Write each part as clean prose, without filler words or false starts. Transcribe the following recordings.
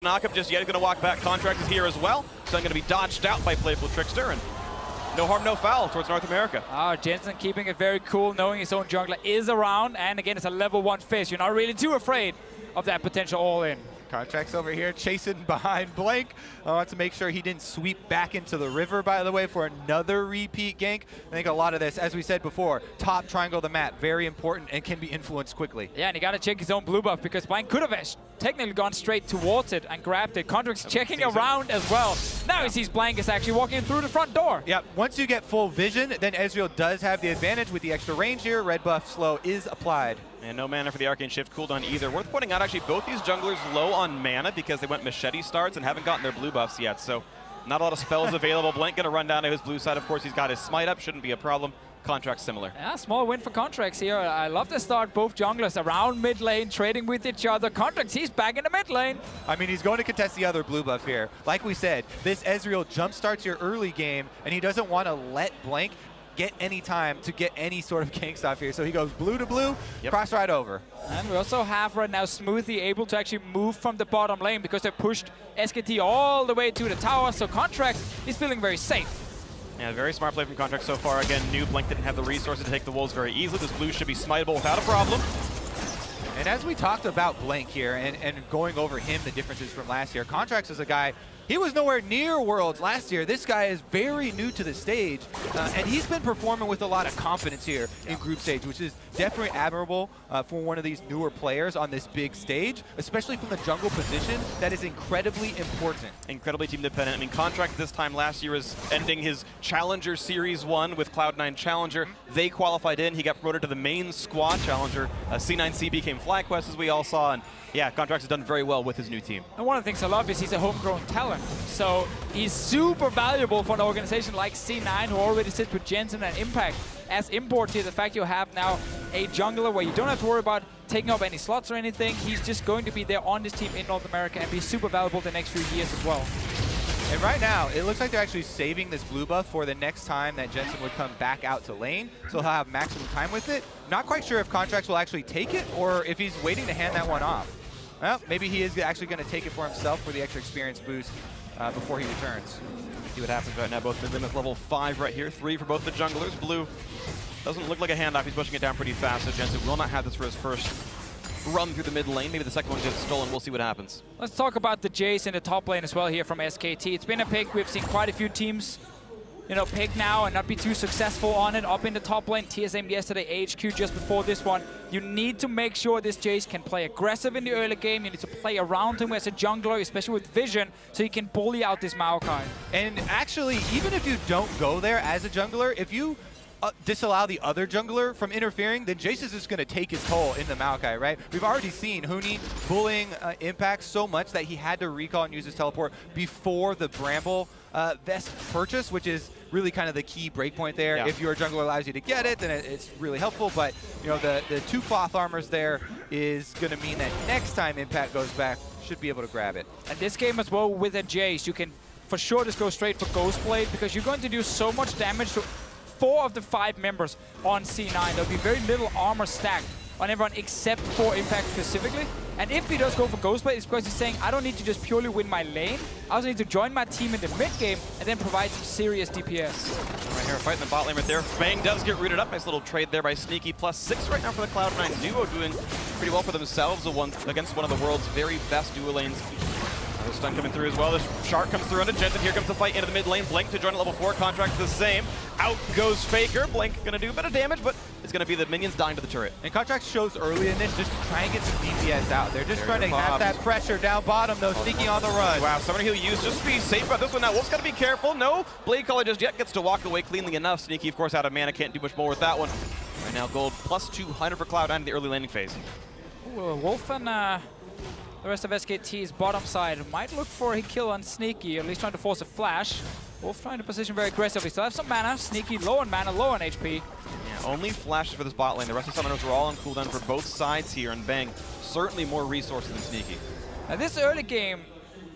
Knockup just yet. He's going to walk back. Contract is here as well. So I'm going to be dodged out by Playful Trickster. And no harm, no foul towards North America. Jensen keeping it very cool, knowing his own jungler is around. And again, it's a level 1 fish. You're not really too afraid of that potential all-in. Contract's over here chasing behind Blank. I want to make sure he didn't sweep back into the river, by the way, for another repeat gank. I think a lot of this, as we said before, top triangle of the map, very important and can be influenced quickly. Yeah, and he got to check his own blue buff because Blank could have technically gone straight towards it and grabbed it. Contract's checking around as well. Now he sees Blank is actually walking through the front door. Yeah, once you get full vision, then Ezreal does have the advantage with the extra range here. Red buff slow is applied. And no mana for the Arcane Shift cooldown either. Worth pointing out, actually, both these junglers low on mana because they went machete starts and haven't gotten their blue buffs yet. So not a lot of spells available. Blank going to run down to his blue side. Of course, he's got his smite up. Shouldn't be a problem. Contract similar. Yeah, small win for Contracts here. I love to start both junglers around mid lane, trading with each other. Contracts, he's back in the mid lane. I mean, he's going to contest the other blue buff here. Like we said, this Ezreal jump starts your early game, and he doesn't want to let Blank get any time to get any sort of gank off here. So he goes blue to blue, cross right over. And we also have right now Smoothie able to actually move from the bottom lane because they pushed SKT all the way to the tower. So Contract is feeling very safe. Yeah, very smart play from Contract so far. Again, knew Blank didn't have the resources to take the Wolves very easily. This blue should be smiteable without a problem. And as we talked about Blank here and going over him, the differences from last year, Contracts is a guy, he was nowhere near Worlds last year. This guy is very new to the stage, and he's been performing with a lot of confidence here in group stage, which is definitely admirable for one of these newer players on this big stage, especially from the jungle position. That is incredibly important. Incredibly team dependent. I mean, Contract this time last year is ending his Challenger Series 1 with Cloud9 Challenger. They qualified in. He got promoted to the main squad Challenger. C9C became FlagQuest, as we all saw. And yeah, Contract has done very well with his new team. And one of the things I love is he's a homegrown talent. So he's super valuable for an organization like C9, who already sits with Jensen and Impact as import here. The fact you have now a jungler where you don't have to worry about taking up any slots or anything. He's just going to be there on this team in North America and be super valuable the next few years as well. And right now, it looks like they're actually saving this blue buff for the next time that Jensen would come back out to lane, so he'll have maximum time with it. Not quite sure if Contracts will actually take it or if he's waiting to hand that one off. Well, maybe he is actually going to take it for himself for the extra experience boost before he returns. See what happens right now. Both mid lane with level 5 right here. 3 for both the junglers. Blue doesn't look like a handoff. He's pushing it down pretty fast, so Jensen will not have this for his first run through the mid lane. Maybe the second one gets stolen. We'll see what happens. Let's talk about the Jace in the top lane as well here from SKT. It's been a pick. We've seen quite a few teams, pick now and not be too successful on it. Up in the top lane, TSM yesterday, AHQ just before this one. You need to make sure this Jace can play aggressive in the early game. You need to play around him as a jungler, especially with vision, so you can bully out this Maokai. And actually, even if you don't go there as a jungler, if you disallow the other jungler from interfering, then Jace is just going to take his toll in the Maokai, right? We've already seen Huni bullying Impact so much that he had to recall and use his teleport before the Bramble vest purchase, which is really kind of the key breakpoint there. Yeah. If your jungler allows you to get it, then it's really helpful. But the 2 cloth armors there is going to mean that next time Impact goes back, should be able to grab it. And this game as well with a Jace, you can for sure just go straight for Ghostblade because you're going to do so much damage to 4 of the 5 members on C9. There'll be very little armor stacked on everyone except for Impact specifically. And if he does go for Ghostblade, it's because he's saying, I don't need to just purely win my lane. I also need to join my team in the mid game and then provide some serious DPS. Right here, fighting the bot lane right there. Fang does get rooted up. Nice little trade there by Sneaky. +6 right now for the Cloud9 duo, doing pretty well for themselves against one of the world's very best duo lanes. The stun coming through as well. This Shark comes through onto Jensen. Here comes the fight into the mid lane. Blank to join at level 4. Contract the same. Out goes Faker. Blank going to do a bit of damage, but it's going to be the minions dying to the turret. And Contract shows early in this just to try and get some DPS out. They're just trying to have that pressure down bottom, though, Sneaky on the run. Wow, somebody who used just to be safe about this one now. Wolf's got to be careful. No, Blade Caller just yet gets to walk away cleanly enough. Sneaky, of course, out of mana. Can't do much more with that one. Right now, gold +200 for Cloud9 in the early landing phase. Ooh, Wolf and the rest of SKT's bottom side might look for a kill on Sneaky, or at least trying to force a flash. Wolf trying to position very aggressively. Still have some mana. Sneaky low on mana, low on HP. Yeah, only flashes for this bot lane. The rest of the summoners are all on cooldown for both sides here, and Bang, certainly more resources than Sneaky. Now this early game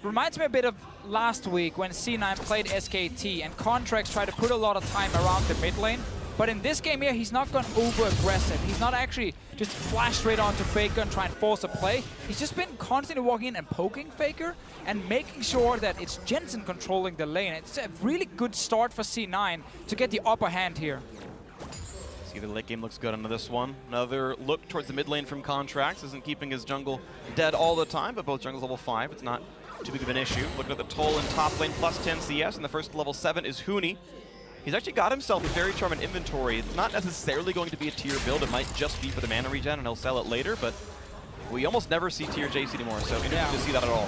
reminds me a bit of last week when C9 played SKT and Contracts tried to put a lot of time around the mid lane. But in this game here, he's not gone over-aggressive. He's not actually just flashed straight onto Faker and try and force a play. He's just been constantly walking in and poking Faker and making sure that it's Jensen controlling the lane. It's a really good start for C9 to get the upper hand here. See, the late game looks good under this one. Another look towards the mid lane from Contracts. Isn't keeping his jungle dead all the time, but both jungles level 5. It's not too big of an issue. Looking at the toll in top lane, plus 10 CS, and the first level 7 is Huni. He's actually got himself a very charming inventory. It's not necessarily going to be a tier build. It might just be for the mana regen, and he'll sell it later, but we almost never see tier Jace anymore, so interesting to see that at all.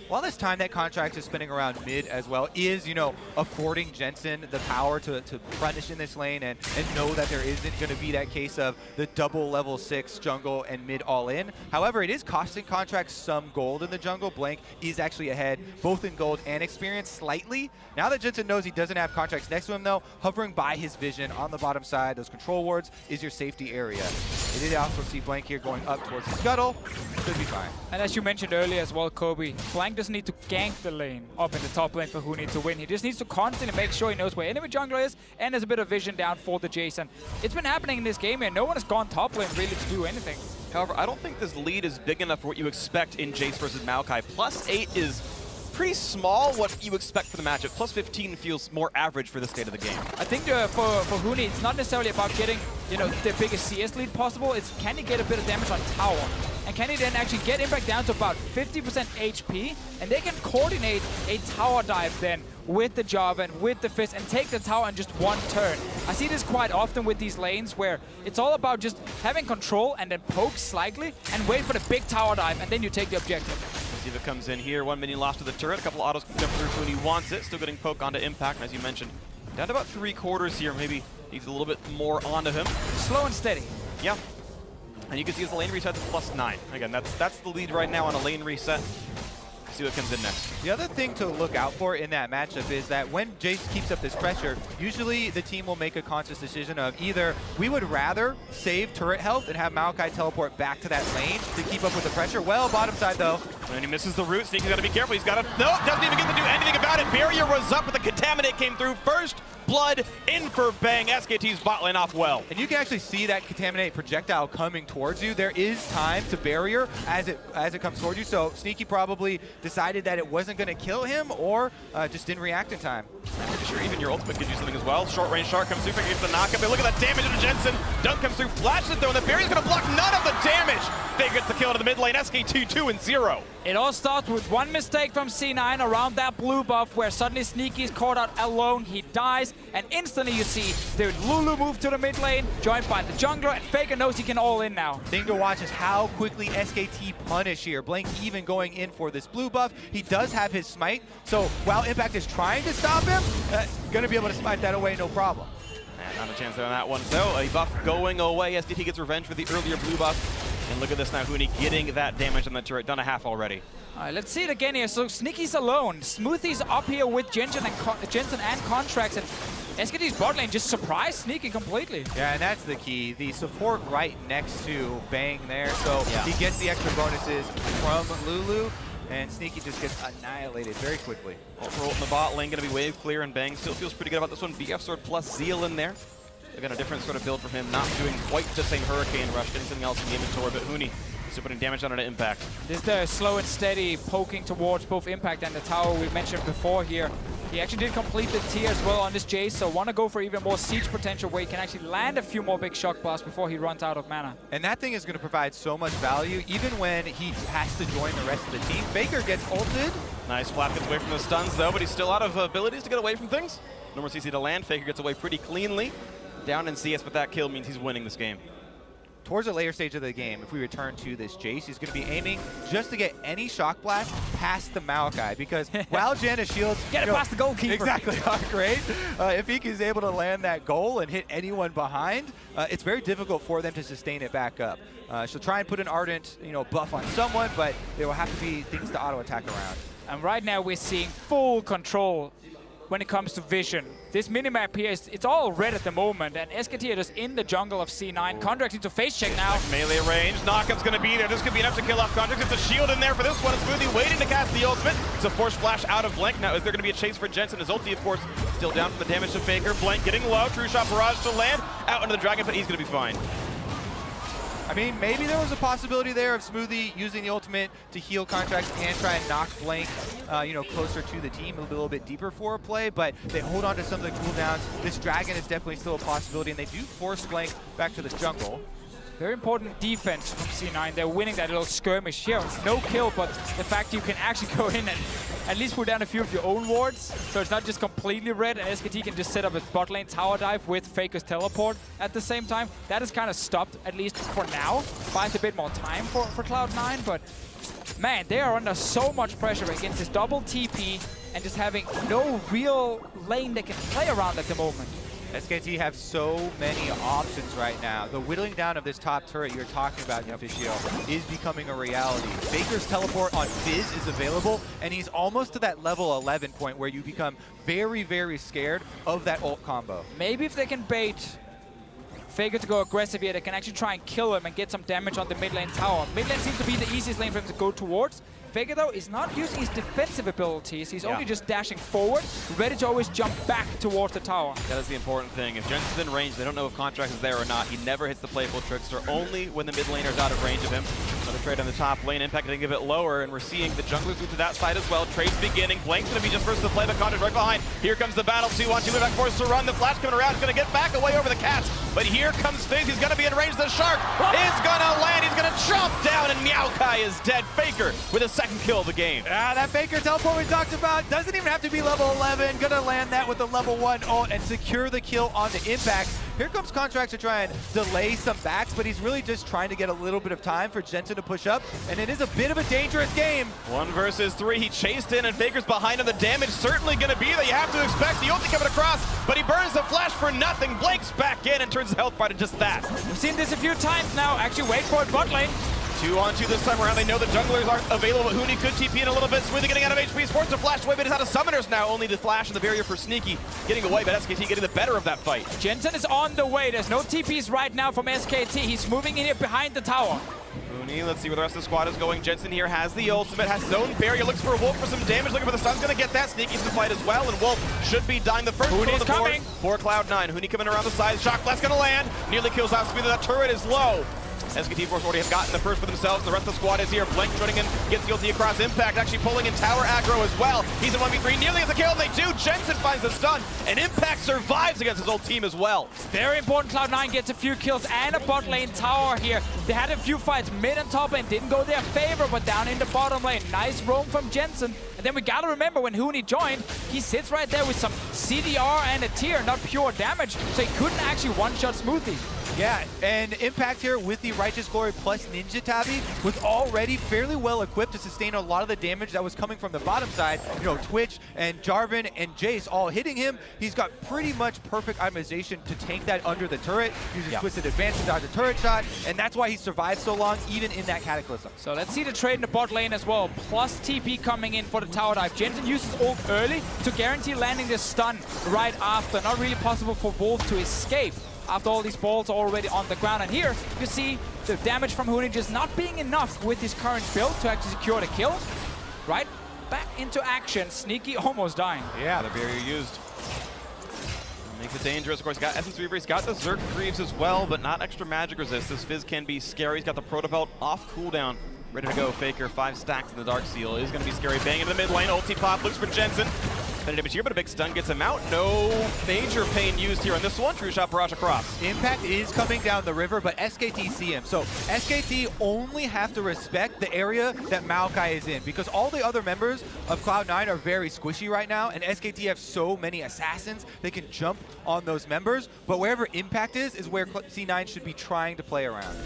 While this time that Contract is spinning around mid as well is, you know, affording Jensen the power to punish in this lane and know that there isn't going to be that case of the double level 6 jungle and mid all in. However, it is costing Contract some gold in the jungle. Blank is actually ahead, both in gold and experience slightly. Now that Jensen knows he doesn't have Contracts next to him though, hovering by his vision on the bottom side, those control wards is your safety area. It did also see Blank here going up towards the scuttle. Should be fine. And as you mentioned earlier as well, Kobe, Blank doesn't need to gank the lane up in the top lane for Huni to win. He just needs to constantly make sure he knows where enemy jungler is and there's a bit of vision down for the Jason. It's been happening in this game here. No one has gone top lane really to do anything. However, I don't think this lead is big enough for what you expect in Jace versus Maokai. Plus 8 is pretty small what you expect for the matchup. Plus 15 feels more average for the state of the game. I think for Huni, it's not necessarily about getting, you know, the biggest CS lead possible. It's can he get a bit of damage on tower? And can he then actually get Impact down to about 50% HP? And they can coordinate a tower dive then with the Java and with the Fist and take the tower in just one turn. I see this quite often with these lanes where it's all about just having control and then poke slightly and wait for the big tower dive and then you take the objective. See if it comes in here. 1 minion lost to the turret. A couple autos come through when he wants it. Still getting poke onto Impact. And as you mentioned, down to about 3/4 here. Maybe needs a little bit more onto him. Slow and steady. Yeah. And you can see as the lane resets to +9. Again, that's the lead right now on a lane reset. See what comes in next. The other thing to look out for in that matchup is that when Jace keeps up this pressure, usually the team will make a conscious decision of either we would rather save turret health and have Maokai teleport back to that lane to keep up with the pressure. Well, bottom side though. And he misses the root. Sneaky's got to be careful. He's got to, no, doesn't even get to do anything about it. Barrier was up, but the Contaminate came through first. Blood in for Bang. SKT's bot lane off well. And you can actually see that Contaminate projectile coming towards you. There is time to barrier as it comes towards you. So Sneaky probably decided that it wasn't going to kill him or just didn't react in time. I'm pretty sure even your ultimate gives you something as well. Short range shark comes through, gets the knockup. But look at that damage into Jensen. Dunk comes through, flashes it though, and the barrier's going to block none of the damage. Fake gets the kill into the mid lane. SKT 2-0. It all starts with one mistake from C9 around that blue buff where suddenly Sneaky is caught out alone. He dies, and instantly you see the Lulu move to the mid lane, joined by the jungler, and Faker knows he can all in now. Thing to watch is how quickly SKT punish here. Blank even going in for this blue buff. He does have his smite, so while Impact is trying to stop him, going to be able to smite that away no problem. And not a chance there on that one. So a buff going away. SKT gets revenge for the earlier blue buff. And look at this now, Huni getting that damage on the turret. Done a half already. All right, let's see it again here. So Sneaky's alone. Smoothie's up here with Jensen and Contracts. And SKT's bot lane just surprised Sneaky completely. Yeah, and that's the key. The support right next to Bang there. So he gets the extra bonuses from Lulu. And Sneaky just gets annihilated very quickly. Overall in the bot lane, going to be wave clear, and Bang still feels pretty good about this one. BF Sword plus Zeal in there. Again, a different sort of build from him, not doing quite the same Hurricane Rush, anything else in the inventory, but Huni still putting damage on it at Impact. This is the slow and steady poking towards both Impact and the tower we mentioned before here. He actually did complete the tier as well on this Jace, so want to go for even more siege potential where he can actually land a few more big shock blasts before he runs out of mana. And that thing is going to provide so much value, even when he has to join the rest of the team. Faker gets ulted. Nice flap, gets away from the stuns though, but he's still out of abilities to get away from things. No more CC to land. Faker gets away pretty cleanly. Down in CS, but that kill means he's winning this game. Towards the later stage of the game, if we return to this Jace, he's going to be aiming just to get any shock blast past the Maokai, because while Jan has shields... Get it past the goalkeeper. Exactly, great. If he is able to land that goal and hit anyone behind, it's very difficult for them to sustain it back up. She'll try and put an Ardent buff on someone, but there will have to be things to auto-attack around. And right now we're seeing full control when it comes to vision. This minimap here, it's all red at the moment, and SKT are just in the jungle of C9. Contracts into face check now. Melee range, Knockup's gonna be there. This could be enough to kill off Contracts. It's a shield in there for this one. It's Smoothie waiting to cast the ultimate. It's a force flash out of Blank. Now, is there gonna be a chase for Jensen? His ulti, of course, still down from the damage to Faker. Blank getting low, True Shot Barrage to land. Out into the Dragon, but he's gonna be fine. I mean, maybe there was a possibility there of Smoothie using the ultimate to heal Contracts and try and knock Blank, you know, closer to the team, a little bit deeper for a play, but they hold on to some of the cooldowns. This Dragon is definitely still a possibility, and they do force Blank back to the jungle. Very important defense from C9. They're winning that little skirmish here. No kill, but the fact you can actually go in and at least put down a few of your own wards, so it's not just completely red, and SKT can just set up a bot lane tower dive with Faker's teleport at the same time. That is kind of stopped, at least for now. Buys a bit more time for Cloud9, but man, they are under so much pressure against this double TP and just having no real lane they can play around at the moment. SKT have so many options right now. The whittling down of this top turret you're talking about, Officio, is becoming a reality. Faker's teleport on Fizz is available, and he's almost to that level 11 point where you become very, very scared of that ult combo. Maybe if they can bait Faker to go aggressive here, they can actually try and kill him and get some damage on the mid lane tower. Mid lane seems to be the easiest lane for him to go towards. Faker, though, is not using his defensive abilities. He's only just dashing forward, ready to always jump back towards the tower. That is the important thing. If Jensen's in range, they don't know if Contract is there or not. He never hits the playful trickster, only when the mid laner's out of range of him. Another trade on the top lane, Impact getting a bit lower, and we're seeing the junglers move to that side as well. Trade's beginning. Blank's going to be just first to play, but Contract right behind. Here comes the battle. 2-on-2, back forced to run. The flash coming around. He's going to get back away over the cats. But here comes Fizz. He's going to be in range. The Shark is going to land. He's going to chomp down, and Maokai is dead. Faker with a second kill of the game. That Faker teleport we talked about doesn't even have to be level 11. Gonna land that with a level 1 ult and secure the kill on the Impact. Here comes Contract to try and delay some backs, but he's really just trying to get a little bit of time for Jensen to push up, and it is a bit of a dangerous game. 1 versus 3. He chased in, and Faker's behind him. The damage certainly going to be there. You have to expect the ulti coming across, but he burns the flash for nothing. Blank's back in and turns the health bar to just that. We've seen this a few times now. Actually, wait for it, bot lane. 2-on-2 this time around. They know the junglers aren't available, but Huni could TP in a little bit. Smoothie getting out of HP. He's forced to flash away, but it's out of summoners now. Only the flash and the barrier for Sneaky getting away, but SKT getting the better of that fight. Jensen is on the way. There's no TPs right now from SKT. He's moving in here behind the tower. Huni, let's see where the rest of the squad is going. Jensen here has the ultimate, has zone barrier, looks for Wolf for some damage, looking for the Sun's going to get that. Sneaky's in the fight as well, and Wolf should be dying the first kill on the board for Cloud9. Huni coming around the side, Shock Blast going to land, nearly kills out Smoothie. That turret is low. SKT Force already have gotten the first for themselves. The rest of the squad is here. Blank running in, gets the ulti across Impact, actually pulling in tower aggro as well. He's in 1v3, nearly gets a kill, and they do. Jensen finds the stun, and Impact survives against his old team as well. Very important. Cloud9 gets a few kills and a bot lane tower here. They had a few fights mid and top lane, didn't go their favor, but down in the bottom lane. Nice roam from Jensen. And then we gotta remember when Huni joined, he sits right there with some CDR and a tier, not pure damage, so he couldn't actually one-shot Smoothie. Yeah, and Impact here with the Righteous Glory plus Ninja Tabi was already fairly well equipped to sustain a lot of the damage that was coming from the bottom side. You know, Twitch and Jarvan and Jace all hitting him. He's got pretty much perfect itemization to tank that under the turret. Uses Twisted Advance to dodge a turret shot, and that's why he survived so long, even in that Cataclysm. So let's see the trade in the bot lane as well. Plus TP coming in for the tower dive. Jensen uses ult early to guarantee landing the stun right after. Not really possible for Wolf to escape after all these balls are already on the ground. And here you see the damage from Huni just not being enough with his current build to actually secure the kill. Right back into action. Sneaky almost dying. Yeah, the barrier used. Makes it dangerous. Of course, got Essence Reaver. He's got the Zerg Greaves as well, but not extra magic resist. This Fizz can be scary. He's got the Proto Belt off cooldown. Ready to go. Faker, 5 stacks in the Dark Seal. Is going to be scary. Bang into the mid lane. Ulti pop. Looks for Jensen. Damage here, but a big stun gets him out. No major pain used here on this one. True Shot Barrage across. Impact is coming down the river, but SKT see him. So SKT only have to respect the area that Maokai is in, because all the other members of Cloud9 are very squishy right now, and SKT have so many assassins they can jump on those members. But wherever Impact is where C9 should be trying to play around.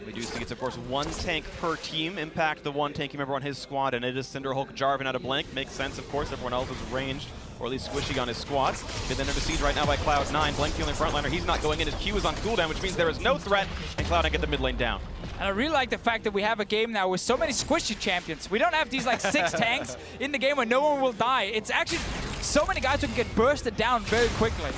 We do see it's, of course, 1 tank per team. Impact, the 1 tank you remember on his squad, and it is Cinder Hulk, Jarvan out of Blank. Makes sense, of course. Everyone else is ranged, or at least squishy on his squads. Get then under siege right now by Cloud9. Blank the only frontliner. He's not going in. His Q is on cooldown, which means there is no threat, and Cloud9 get the mid lane down. And I really like the fact that we have a game now with so many squishy champions. We don't have these like 6 tanks in the game where no one will die. It's actually so many guys who can get bursted down very quickly.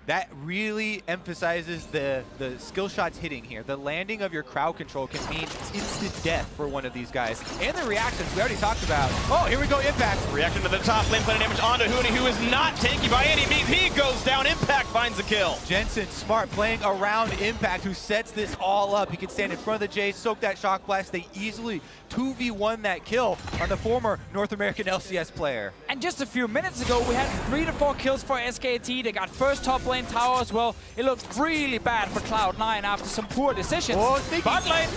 That really emphasizes the skill shots hitting here. The landing of your crowd control can mean instant death for one of these guys. And the reactions we already talked about. Oh, here we go, Impact. Reaction to the top lane, putting damage onto Huni, who is not tanky by any means. He goes down, Impact finds the kill. Jensen, smart, playing around Impact, who sets this all up. He can stand in front of the Jace, soak that Shock Blast. They easily 2v1 that kill on the former North American LCS player. And just a few minutes ago, we had 3 to 4 kills for SKT. They got first top lane tower as well. It looks really bad for Cloud9 after some poor decisions. Oh, Sneaky. Bot lane.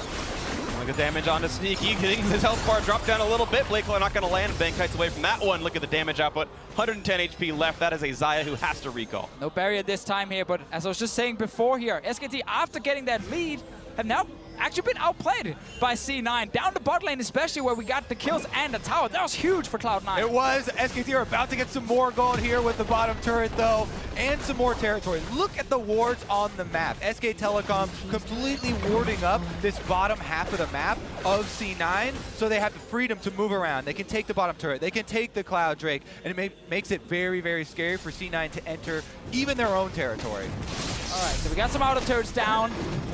Look at damage onto Sneaky, getting his health bar dropped down a little bit. Blakely not going to land. Bang kites away from that one. Look at the damage output. 110 HP left. That is a Xayah who has to recall. No barrier this time here, but as I was just saying before here, SKT, after getting that lead, have now actually been outplayed by C9. Down the bot lane especially, where we got the kills and the tower. That was huge for Cloud9. It was. SKT are about to get some more gold here with the bottom turret, though, and some more territory. Look at the wards on the map. SK Telecom completely warding up this bottom half of the map of C9, so they have the freedom to move around. They can take the bottom turret. They can take the Cloud Drake, and it makes it very, very scary for C9 to enter even their own territory. All right, so we got some auto turrets down.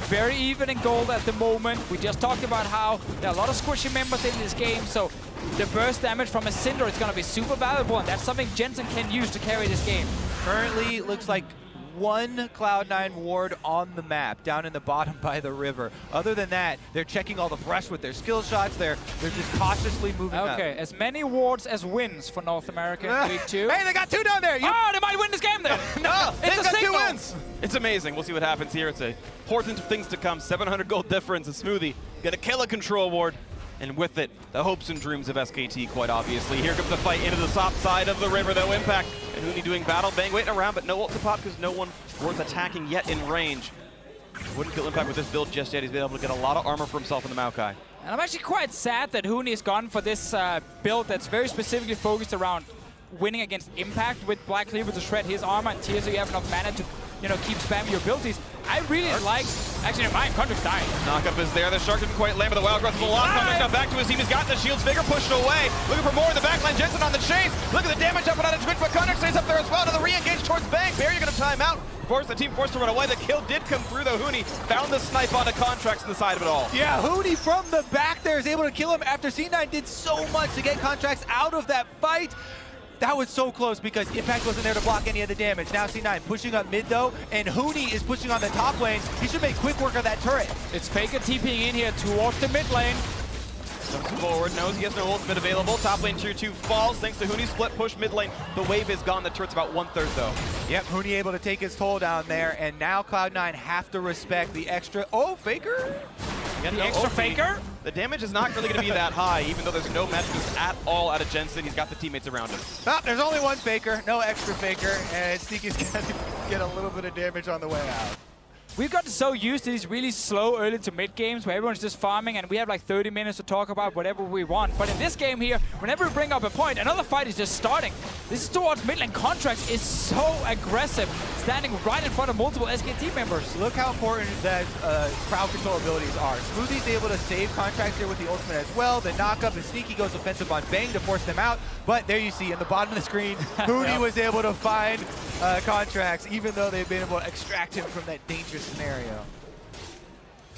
Very even in gold at the moment. We just talked about how there are a lot of squishy members in this game, so the burst damage from a Cinder is going to be super valuable, and that's something Jensen can use to carry this game. Currently, it looks like one Cloud9 ward on the map, down in the bottom by the river. Other than that, they're checking all the brush with their skill shots. They're just cautiously moving up. Okay, as many wards as wins for North America in League 2. Hey, they got 2 down there! Oh, they might win this game then! No, it's a got signal. 2 wins! It's amazing. We'll see what happens here. It's a portent of things to come. 700 gold difference. A Smoothie. Get a killer control ward. And with it, the hopes and dreams of SKT, quite obviously. Here comes the fight into the top side of the river, though. Impact and Huni doing battle. Bang waiting around, but no ult to pop because no one worth attacking yet in range. Wouldn't kill Impact with this build just yet. He's been able to get a lot of armor for himself in the Maokai. And I'm actually quite sad that Huni has gone for this build that's very specifically focused around winning against Impact with Black Cleaver to shred his armor and tier, so you have enough mana to, you know, keep spamming your abilities. I really like... Actually, never mind, Contract's dying. Knockup is there. The Shark didn't quite land, but the Wild Growth is a lot. Contract's now back to his team. He's got the shields. Vigor pushed away. Looking for more in the backline. Jensen on the chase. Look at the damage up and out of Twitch, but Contract stays up there as well. Another re-engage towards Bang. Barrier going to time out. Force the team forced to run away. The kill did come through, though. Huni found the snipe onto Contracts on the side of it all. Yeah, Huni from the back there is able to kill him after C9 did so much to get Contracts out of that fight. That was so close because Impact wasn't there to block any of the damage. Now C9 pushing up mid though, and Huni is pushing on the top lane. He should make quick work of that turret. It's Faker TPing in here towards the mid lane. Comes forward, knows he has no ultimate available. Top lane tier 2 falls thanks to Huni's split push mid lane. The wave is gone. The turret's about 1/3 though. Yep, Huni able to take his toll down there, and now Cloud9 have to respect the extra. Oh, Faker! Again, The extra Faker? The damage is not really going to be that high, even though there's no matches at all out of Jensen. He's got the teammates around him. Oh, there's only one Faker, no extra Faker, and Sneaky's gonna get a little bit of damage on the way out. We've gotten so used to these really slow early to mid games where everyone's just farming and we have like 30 minutes to talk about whatever we want. But in this game here, whenever we bring up a point, another fight is just starting. This is towards mid lane. Contracts is so aggressive, standing right in front of multiple SKT members. Look how important that crowd control abilities are. Smoothie's able to save Contracts here with the ultimate as well. The knockup and Sneaky goes offensive on Bang to force them out. But there you see, in the bottom of the screen, Huni was able to find Contracts, even though they've been able to extract him from that dangerous scenario.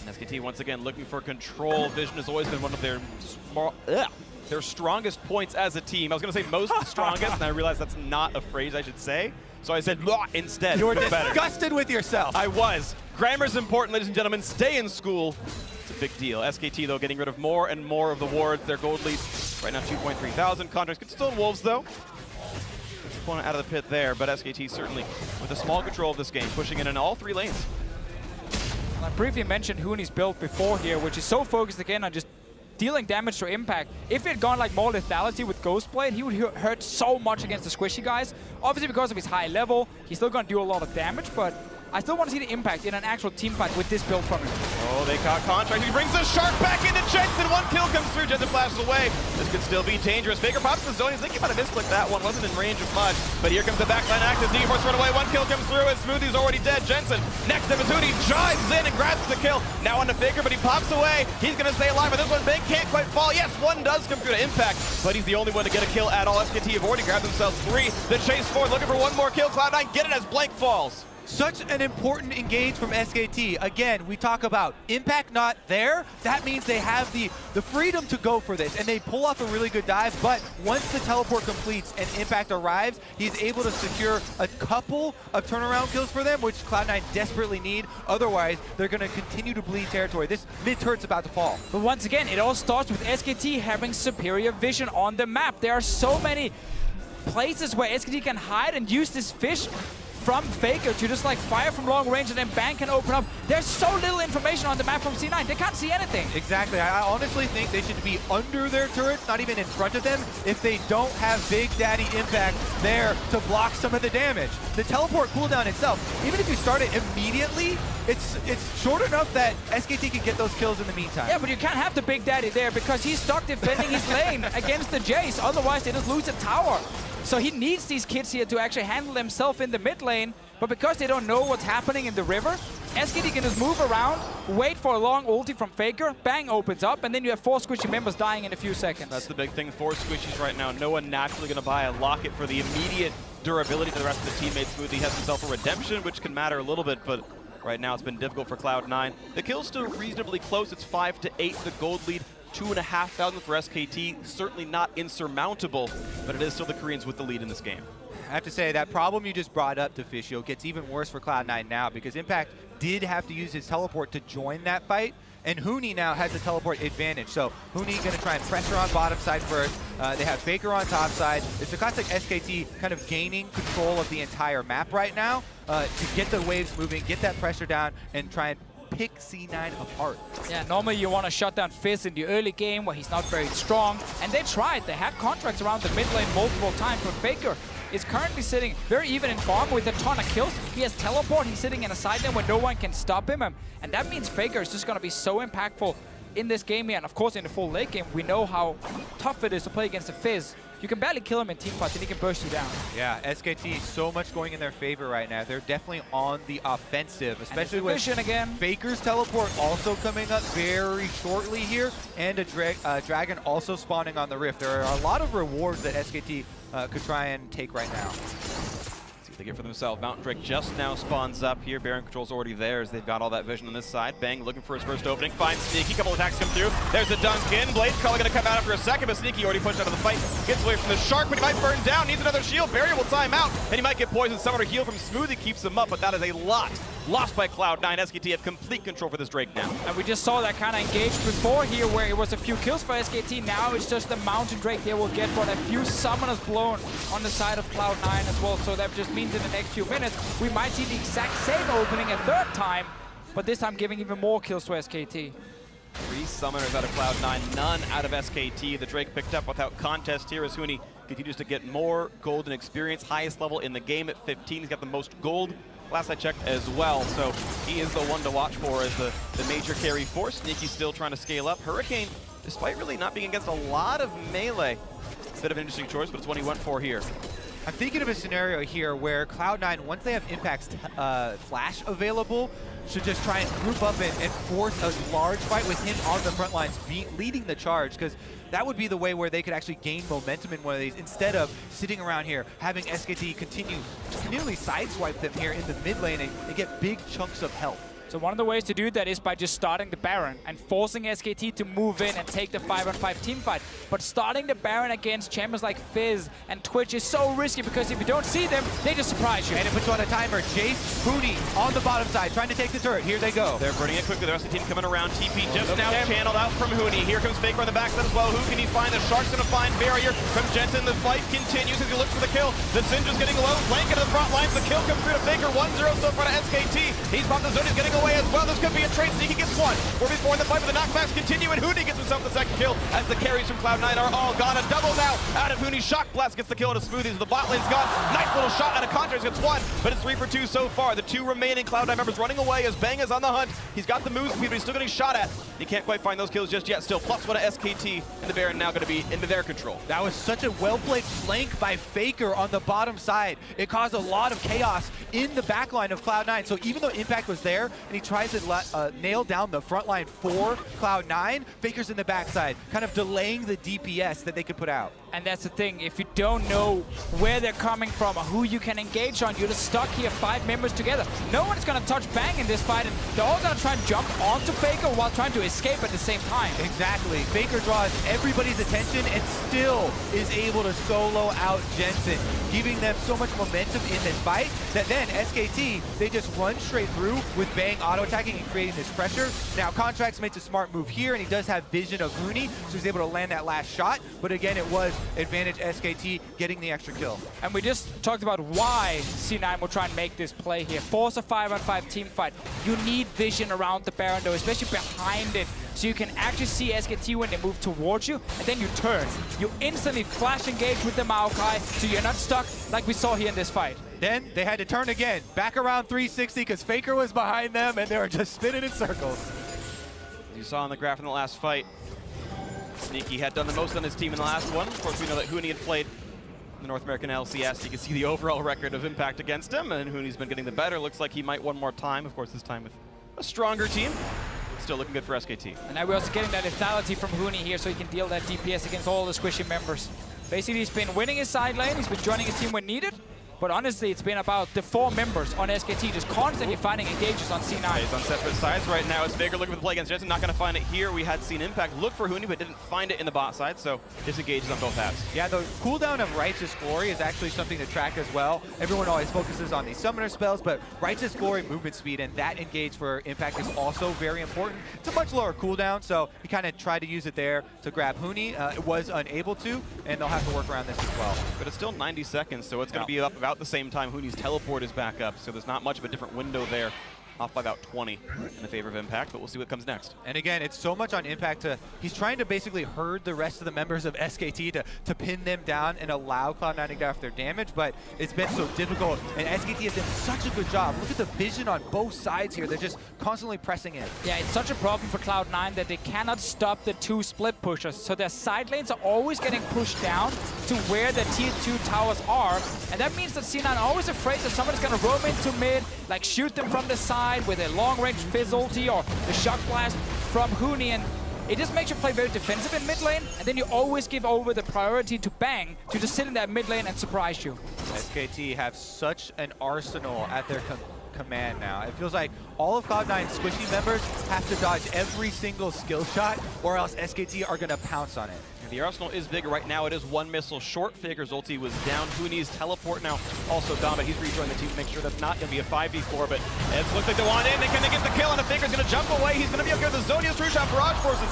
And SKT once again looking for control. Vision has always been one of their strongest points as a team. I was going to say most strongest, and I realized that's not a phrase I should say. So I said blah instead. You were disgusted with yourself. I was. Grammar's important, ladies and gentlemen. Stay in school. It's a big deal. SKT, though, getting rid of more and more of the wards. Their gold lead right now 2.3 thousand. Contracts can still Wolves, though. Opponent out of the pit there, but SKT certainly with a small control of this game, pushing in all 3 lanes. I briefly mentioned Huni's build before here, which is so focused again on just dealing damage to Impact. If he had gone like more lethality with Ghostblade, he would hurt so much against the squishy guys. Obviously because of his high level, he's still going to do a lot of damage, but I still want to see the impact in an actual team fight with this build from him. Oh, they caught contract. He brings the shark back into Jensen. One kill comes through. Jensen flashes away. This could still be dangerous. Faker pops the zone. He's thinking about a misclick that one. Wasn't in range of much. But here comes the backline active. Sneaky force run away. One kill comes through, and Smoothie's already dead. Jensen next to Huni drives in and grabs the kill. Now on to Faker, but he pops away. He's going to stay alive, but this one big can't quite fall. Yes, one does come through to impact, but he's the only one to get a kill at all. SKT have already grabbed themselves 3. The chase forward, looking for one more kill. Cloud9 get it as blank falls. Such an important engage from SKT. Again, we talk about impact not there. That means they have the freedom to go for this, and they pull off a really good dive, but once the teleport completes and impact arrives, he's able to secure a couple of turnaround kills for them, which Cloud9 desperately need. Otherwise, they're going to continue to bleed territory. This mid-turret's about to fall. But once again, it all starts with SKT having superior vision on the map. There are so many places where SKT can hide and use this fish from Faker to just like fire from long range, and then Bang can open up. There's so little information on the map from C9. They can't see anything. Exactly. I honestly think they should be under their turrets, not even in front of them, if they don't have Big Daddy Impact there to block some of the damage. The teleport cooldown itself, even if you start it immediately, it's short enough that SKT can get those kills in the meantime. Yeah, but you can't have the Big Daddy there because he's stuck defending his lane against the Jace. Otherwise, they just lose a tower. So he needs these kids here to actually handle themselves in the mid lane, but because they don't know what's happening in the river, SKT can just move around, wait for a long ulti from Faker, Bang opens up, and then you have 4 squishy members dying in a few seconds. That's the big thing for squishies right now. No one naturally going to buy a locket for the immediate durability to the rest of the teammates. Smoothie has himself a redemption, which can matter a little bit, but right now it's been difficult for Cloud9. The kill's still reasonably close. It's 5-8, the gold lead. 2,500 for SKT, certainly not insurmountable, but it is still the Koreans with the lead in this game. I have to say, that problem you just brought up, Deficio, gets even worse for Cloud9 now, because Impact did have to use his teleport to join that fight, and Huni now has the teleport advantage. So Huni going to try and pressure on bottom side first. They have Faker on top side. It's a classic SKT kind of gaining control of the entire map right now to get the waves moving, get that pressure down, and try and pick C9 apart. Yeah, normally you want to shut down Fizz in the early game where he's not very strong, and they tried. They had contracts around the mid lane multiple times, but Faker is currently sitting very even in farm with a ton of kills. He has teleport, he's sitting in a side lane where no one can stop him, and that means Faker is just going to be so impactful in this game here, and of course in the full late game, we know how tough it is to play against a Fizz. You can barely kill him in teamfights and he can burst you down. Yeah, SKT, so much going in their favor right now. They're definitely on the offensive, especially with again. Faker's teleport also coming up very shortly here, and a dragon also spawning on the Rift. There are a lot of rewards that SKT could try and take right now. They get for themselves. Mountain Drake just now spawns up here. Baron Control's already there as they've got all that vision on this side. Bang looking for his first opening. Finds Sneaky. Couple attacks come through. There's a dunk in. Blade's probably going to come out after a second, but Sneaky already pushed out of the fight. Gets away from the Shark, but he might burn down. Needs another shield. Barrier will time out, and he might get poisoned. Someone to heal from Smoothie keeps him up, but that is a lot lost by Cloud9. SKT have complete control for this Drake now. And we just saw that kind of engage before here where it was a few kills for SKT. Now it's just the Mountain Drake they will get, but a few summoners blown on the side of Cloud9 as well. So that just means in the next few minutes we might see the exact same opening a third time, but this time giving even more kills to SKT. 3 summoners out of Cloud9, none out of SKT. The Drake picked up without contest here as Huni continues to get more gold and experience. Highest level in the game at 15. He's got the most gold last I checked as well, so he is the one to watch for as the major carry force. Sneaky still trying to scale up. Hurricane, despite really not being against a lot of melee, bit of an interesting choice, but it's one he went for here. I'm thinking of a scenario here where Cloud9, once they have Impact's flash available, should just try and group up and force a large fight with him on the front lines, leading the charge, because that would be the way where they could actually gain momentum in one of these, instead of sitting around here, having SKT continue to nearly sideswipe them here in the mid lane and get big chunks of health. So one of the ways to do that is by just starting the Baron and forcing SKT to move in and take the 5-on-5 team fight. But starting the Baron against champions like Fizz and Twitch is so risky because if you don't see them, they just surprise you. And it puts you on a timer. Jace, Huni on the bottom side, trying to take the turret. Here they go. They're burning it quickly. The rest of the team coming around. TP just now channeled out from Huni. Here comes Faker on the backside as well. Who can he find? The Shark's going to find Barrier from Jensen. The fight continues as he looks for the kill. The Syndra's getting low. Flank into the front lines. The kill comes through to Faker. 1-0 so far to SKT. He's popped the zone. He's getting away. away as well. This could be a trade. Sneaky gets one. 4v4 in the fight, but the knockbacks continue, and Huni gets himself the second kill as the carries from Cloud9 are all gone. A double now out of Huni. Shock Blast gets the kill to Smoothies. The bot lane's gone. Nice little shot out of Contrast gets one, but it's 3 for 2 so far. The two remaining Cloud9 members running away as Bang is on the hunt. He's got the move speed, but he's still getting shot at. He can't quite find those kills just yet. Still, plus one of SKT and the Baron now going to be into their control. That was such a well-played flank by Faker on the bottom side. It caused a lot of chaos in the backline of Cloud9. So even though Impact was there and he tries to nail down the front line for Cloud9, Faker's in the backside, kind of delaying the DPS that they could put out. And that's the thing, if you don't know where they're coming from or who you can engage on, you're just stuck here 5 members together. No one's going to touch Bang in this fight, and they're all going to try and jump onto Faker while trying to escape at the same time. Exactly. Faker draws everybody's attention and still is able to solo out Jensen, giving them so much momentum in this fight that then SKT, they just run straight through with Bang auto-attacking and creating this pressure. Now, Contracts makes a smart move here, and he does have vision of Huni, so he's able to land that last shot. But again, it was advantage SKT getting the extra kill. And we just talked about why C9 will try and make this play here. Force a 5-on-5 team fight. You need vision around the Baron though, especially behind it, so you can actually see SKT when they move towards you, and then you turn. You instantly flash engage with the Maokai, so you're not stuck like we saw here in this fight. Then they had to turn again, back around 360 because Faker was behind them and they were just spinning in circles. As you saw on the graph in the last fight, Sneaky had done the most on his team in the last one. Of course, we know that Huni had played the North American LCS. You can see the overall record of Impact against him, and Huni's been getting the better. Looks like he might one more time. Of course, this time with a stronger team. Still looking good for SKT. And now we're also getting that lethality from Huni here, so he can deal that DPS against all the squishy members. Basically, he's been winning his side lane. He's been joining his team when needed. But honestly, it's been about the 4 members on SKT just constantly finding engages on C9. Yeah, he's on separate sides right now. It's Faker looking for the play against Jensen. Not going to find it here. We had seen Impact look for Huni, but didn't find it in the bot side, so disengages on both halves. Yeah, the cooldown of Righteous Glory is actually something to track as well. Everyone always focuses on these summoner spells, but Righteous Glory movement speed and that engage for Impact is also very important. It's a much lower cooldown, so he kind of tried to use it there to grab Huni. It was unable to, and they'll have to work around this as well. But it's still 90 seconds, so it's going to be up about the same time Huni's teleport is back up, so there's not much of a different window there. Off by about 20 in the favor of Impact, but we'll see what comes next. And again, it's so much on Impact to, he's trying to basically herd the rest of the members of SKT to pin them down and allow Cloud9 to get off their damage, but it's been so difficult, and SKT has done such a good job. Look at the vision on both sides here. They're just constantly pressing in. Yeah, it's such a problem for Cloud9 that they cannot stop the 2 split pushers, so their side lanes are always getting pushed down to where the tier 2 towers are, and that means that C9 are always afraid that someone's going to roam into mid, like shoot them from the side with a long-range Fizz ulti or the Shock Blast from Huni, and it just makes you play very defensive in mid lane, and then you always give over the priority to Bang to just sit in that mid lane and surprise you. SKT have such an arsenal at their command now. It feels like all of Cloud9's squishy members have to dodge every single skill shot, or else SKT are going to pounce on it. The arsenal is bigger right now. It is 1 missile short. Faker's ulti was down. Huni's teleport now also down, but he's rejoined the team to make sure that's not going to be a 5v4, but it looks like they want in. They can get the kill, and the Faker's going to jump away. He's going to be okay with the Zonia's True Shot Barrage Forces.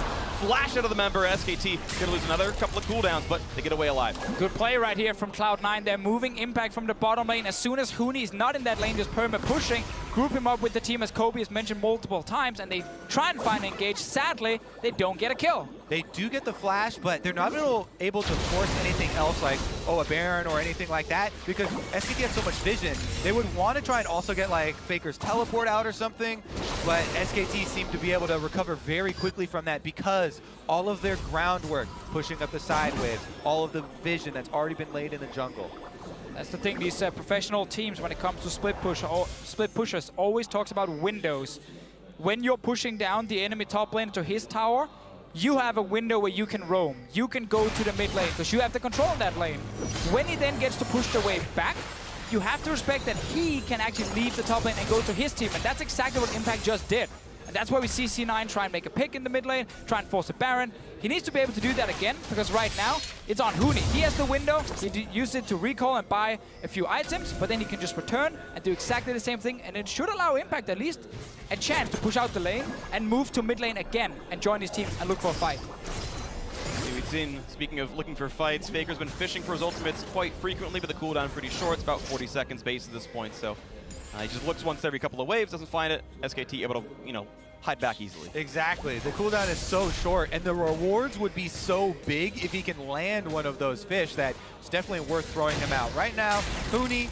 Flash out of the member. SKT going to lose another couple of cooldowns, but they get away alive. Good play right here from Cloud9. They're moving Impact from the bottom lane. As soon as Huni is not in that lane, just perma pushing, group him up with the team, as Kobe has mentioned multiple times, and they try and find an engage. Sadly, they don't get a kill. They do get the flash, but they're not able to force anything else like, oh, a Baron or anything like that, because SKT has so much vision. They would want to try and also get like Faker's teleport out or something, but SKT seem to be able to recover very quickly from that because all of their groundwork, pushing up the side waves, all of the vision that's already been laid in the jungle. That's the thing, these professional teams, when it comes to split pushers, always talks about windows. When you're pushing down the enemy top lane to his tower, you have a window where you can roam. You can go to the mid lane because you have the control of that lane. When he then gets to push the wave back, you have to respect that he can actually leave the top lane and go to his team, and that's exactly what Impact just did. And that's why we see C9 try and make a pick in the mid lane, try and force a Baron. He needs to be able to do that again, because right now, it's on Huni. He has the window, he used it to recall and buy a few items, but then he can just return and do exactly the same thing, and it should allow Impact at least a chance to push out the lane and move to mid lane again and join his team and look for a fight. We've seen, speaking of looking for fights, Faker's been fishing for his ultimates quite frequently, but the cooldown pretty short. It's about 40 seconds base at this point, so He just looks once every couple of waves, doesn't find it. SKT able to, you know, hide back easily. Exactly. The cooldown is so short, and the rewards would be so big if he can land one of those fish that it's definitely worth throwing him out. Right now, Huni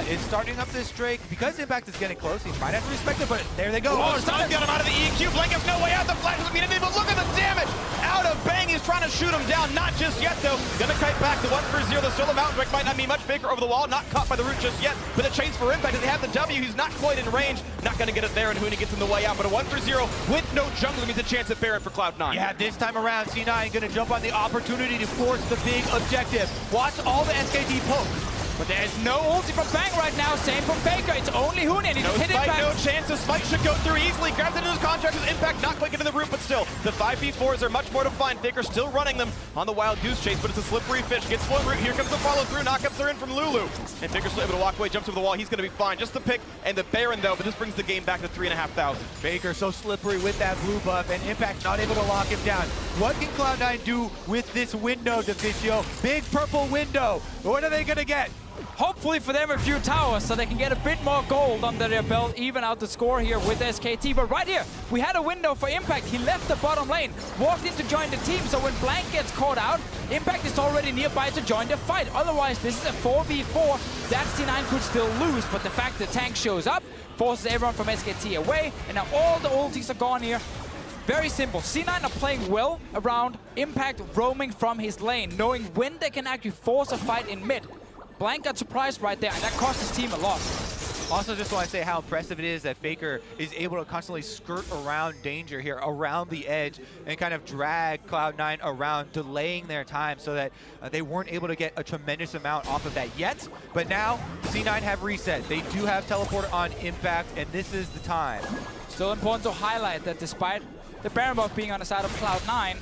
is starting up this Drake. Because Impact is getting close, he might have to respect it, but there they go. Oh, Stunn's got him out of the EQ. Blank has no way out. The flash doesn't mean anything, but look at the damage! Out of Bang, he's trying to shoot him down. Not just yet, though. Gonna kite back. The 1-for-0. The solo mountain Drake might not mean much. Faker over the wall, not caught by the root just yet, but the chase for Impact. Does he have the W? He's not quite in range. Not gonna get it there, and Huni gets in the way out, but a 1-for-0 with no jungler means a chance at Baron for Cloud9. Yeah, this time around, C9 gonna jump on the opportunity to force the big objective. Watch all the SKT poke. But there's no ulti from Bang right now. Same from Faker. It's only Huni, and he No just hit Spike, Impact. no chance. The Spike should go through easily. Grabs into his contract with Impact. Not quite getting the root, but still. The 5v4s are much more to find. Faker still running them on the wild goose chase, but it's a slippery fish. Gets full root. Here comes the follow through. Knockups are in from Lulu. And Faker's still able to walk away. Jumps over the wall. He's going to be fine. Just the pick and the Baron, though, but this brings the game back to 3,500. Faker so slippery with that blue buff, and Impact not able to lock him down. What can Cloud9 do with this window, Deficio? Big purple window. What are they gonna get? Hopefully for them a few towers so they can get a bit more gold under their belt, even out the score here with SKT. But right here, we had a window for Impact. He left the bottom lane, walked in to join the team. So when Blank gets caught out, Impact is already nearby to join the fight. Otherwise, this is a 4v4 that C9 could still lose. But the fact the tank shows up forces everyone from SKT away. And now all the ultis are gone here. Very simple. C9 are playing well around Impact roaming from his lane, knowing when they can actually force a fight in mid. Blank got surprised right there, and that cost his team a lot. Also, just want to say how impressive it is that Faker is able to constantly skirt around danger here, around the edge, and kind of drag Cloud9 around, delaying their time so that they weren't able to get a tremendous amount off of that yet. But now, C9 have reset. They do have teleport on Impact, and this is the time. Still important to highlight that despite the Baron buff being on the side of Cloud9,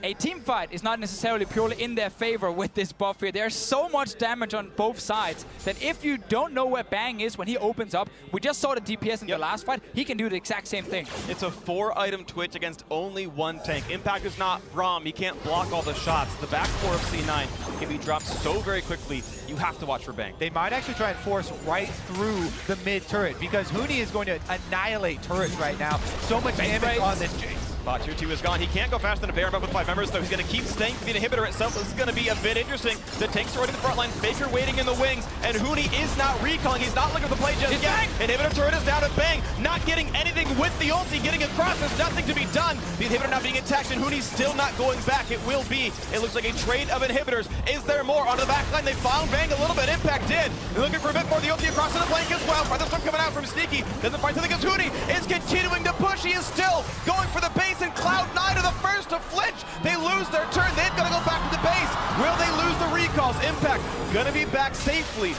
a team fight is not necessarily purely in their favor with this buff here. There's so much damage on both sides that if you don't know where Bang is when he opens up, we just saw the DPS in the last fight, he can do the exact same thing. It's a 4-item Twitch against only one tank. Impact is not Braum. He can't block all the shots. The back four of C9 can be dropped so very quickly. You have to watch for Bang. They might actually try and force right through the mid turret because Huni is going to annihilate turrets right now. So much damage on this Jace. Tier 2 is gone. He can't go faster than a Baron buff with 5 members, so he's going to keep staying for the inhibitor itself. This is going to be a bit interesting. The tanks are already in the front line. Faker waiting in the wings, and Huni is not recalling. He's not looking for the play just yet. Inhibitor turret is down at Bang. Not getting anything with the ulti. Getting across. There's nothing to be done. The inhibitor not being attacked, and Huni's still not going back. It will be. It looks like a trade of inhibitors. Is there more? Onto the back line. They found Bang a little bit. Impact did. They're looking for a bit more. The ulti across to the flank as well. This one coming out from Sneaky. Doesn't find something because Huni is continuing to push. He is still going for the base, and Cloud9 are the first to flinch. They lose their turn. They've got to go back to the base. Will they lose the recalls? Impact gonna be back safely.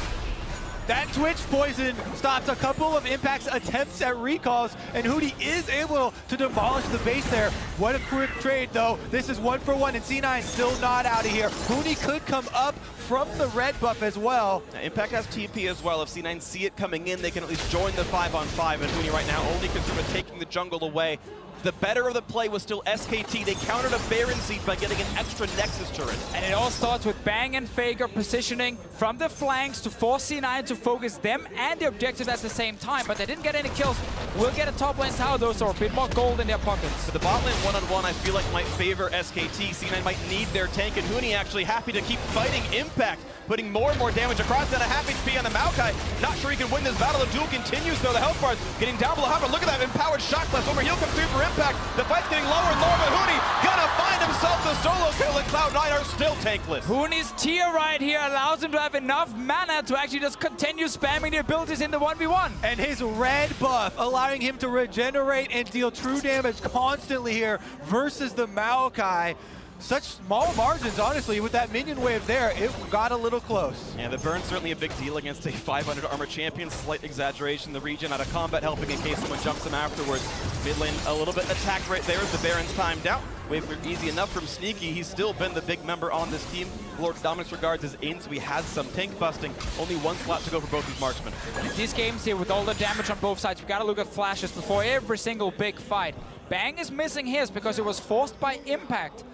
That Twitch poison stops a couple of Impact's attempts at recalls, and Huni is able to demolish the base there. What a quick trade, though. This is 1-for-1, and C9 still not out of here. Huni could come up from the red buff as well. Now, Impact has TP as well. If C9 see it coming in, they can at least join the 5-on-5, and Huni right now only concerned with taking the jungle away. The better of the play was still SKT. They countered a Baron seed by getting an extra Nexus turret. And it all starts with Bang and Faker positioning from the flanks to force C9 to focus them and the objectives at the same time. But they didn't get any kills. We'll get a top lane tower though, so a bit more gold in their pockets. But the bot lane one-on-one I feel like might favor SKT. C9 might need their tank, and Huni actually happy to keep fighting Impact, putting more and more damage across, down a half HP on the Maokai. Not sure he can win this battle. The duel continues though. The health bars getting down below Hopper. Look at that empowered shot blast over. He'll come through for Impact. The fight's getting lower and lower, but Huni gonna find himself the solo kill, and Cloud9 are still tankless. Huni's tier right here allows him to have enough mana to actually just continue spamming the abilities in the 1v1. And his red buff allowing him to regenerate and deal true damage constantly here versus the Maokai. Such small margins, honestly, with that minion wave there, it got a little close. Yeah, the burn's certainly a big deal against a 500 armor champion. Slight exaggeration, the regen out of combat helping in case someone jumps him afterwards. Mid lane a little bit attacked right there as the Baron's timed out. Wave clear easy enough from Sneaky. He's still been the big member on this team. Lord Dominus Regards is in, so he has some tank busting. Only one slot to go for both these marksmen. In these games here, with all the damage on both sides, we gotta look at flashes before every single big fight. Bang is missing his because it was forced by Impact.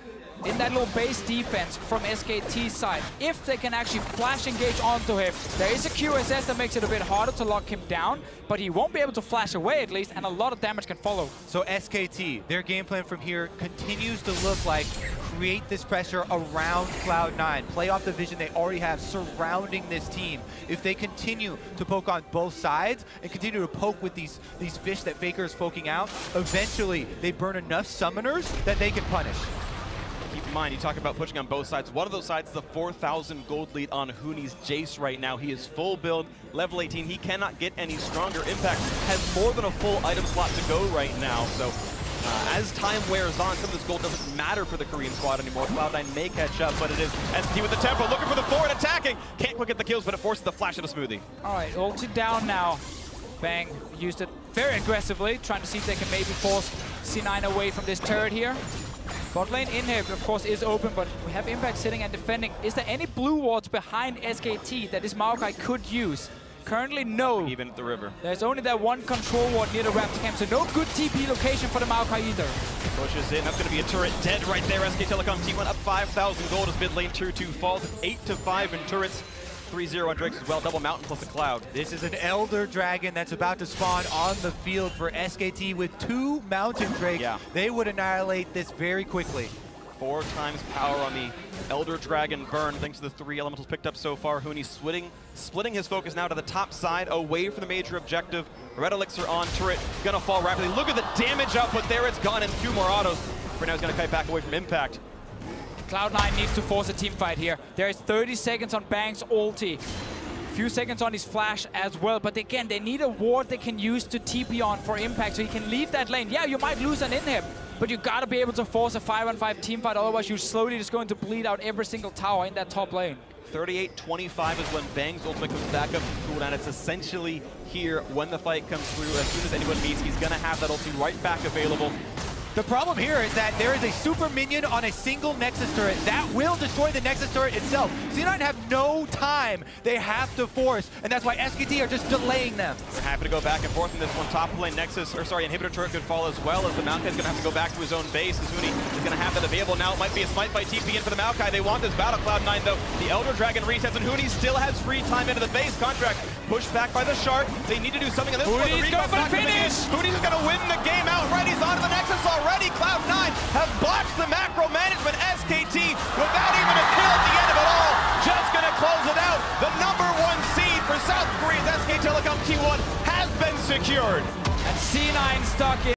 in that little base defense from SKT's side. If they can actually flash engage onto him, there is a QSS that makes it a bit harder to lock him down, but he won't be able to flash away at least, and a lot of damage can follow. So SKT, their game plan from here continues to look like create this pressure around Cloud9, play off the vision they already have surrounding this team. If they continue to poke on both sides and continue to poke with these fish that Faker is poking out, eventually they burn enough summoners that they can punish. Keep in mind, you talk about pushing on both sides. One of those sides is the 4,000 gold lead on Huni's Jace right now. He is full build, level 18. He cannot get any stronger. Impact has more than a full item slot to go right now. So as time wears on, some of this gold doesn't matter for the Korean squad anymore. Cloud9 may catch up, but it is SKT with the tempo, looking for the forward, attacking. Can't quite get the kills, but it forces the flash of a smoothie. All right, ulti down now. Bang used it very aggressively, trying to see if they can maybe force C9 away from this turret here. Bot lane in here, of course, is open, but we have Impact sitting and defending. Is there any blue wards behind SKT that this Maokai could use? Currently, no. Even at the river. There's only that one control ward near the Raptor camp, so no good TP location for the Maokai either. Pushes in, that's going to be a turret dead right there. SK Telecom T1 up 5,000 gold as mid lane tier 2 falls 8-5 in turrets. 3-0 on Drakes as well, double mountain plus a cloud. This is an Elder Dragon that's about to spawn on the field for SKT with 2 Mountain Drakes. Yeah. They would annihilate this very quickly. 4 times power on the Elder Dragon burn, thanks to the 3 elementals picked up so far. Huni splitting his focus now to the top side, away from the major objective. Red Elixir on turret, gonna fall rapidly. Look at the damage output there, it's gone, and 2 more autos. For now, he's gonna kite back away from Impact. Cloud9 needs to force a team fight here. There is 30 seconds on Bang's ulti. Few seconds on his flash as well, but again, they need a ward they can use to TP on for Impact so he can leave that lane. Yeah, you might lose an inhib, but you gotta be able to force a 5-on-5 team fight, otherwise you're slowly just going to bleed out every single tower in that top lane. 38-25 is when Bang's ultimate comes back up to cooldown. It's essentially here when the fight comes through. As soon as anyone meets, he's gonna have that ulti right back available. The problem here is that there is a super minion on a single Nexus turret that will destroy the Nexus turret itself. C9 have no time. They have to force, and that's why SKT are just delaying them. We're happy to go back and forth in this one. Top lane Nexus, or sorry, Inhibitor turret could fall as well, as the Maokai is going to have to go back to his own base. As Huni is going to have that available now. It might be a smite by TP in for the Maokai. They want this battle. Cloud9 though. The Elder Dragon resets, and Huni still has free time into the base contract. Pushed back by the Shark. They need to do something on this one. Huni's going for the finish! Huni's going to win the game outright. He's onto the Nexus already. Cloud9 have botched the macro management. SKT without even a kill at the end of it all. Just going to close it out. The #1 seed for South Korea's SK Telecom T1 has been secured. And C9 stuck in.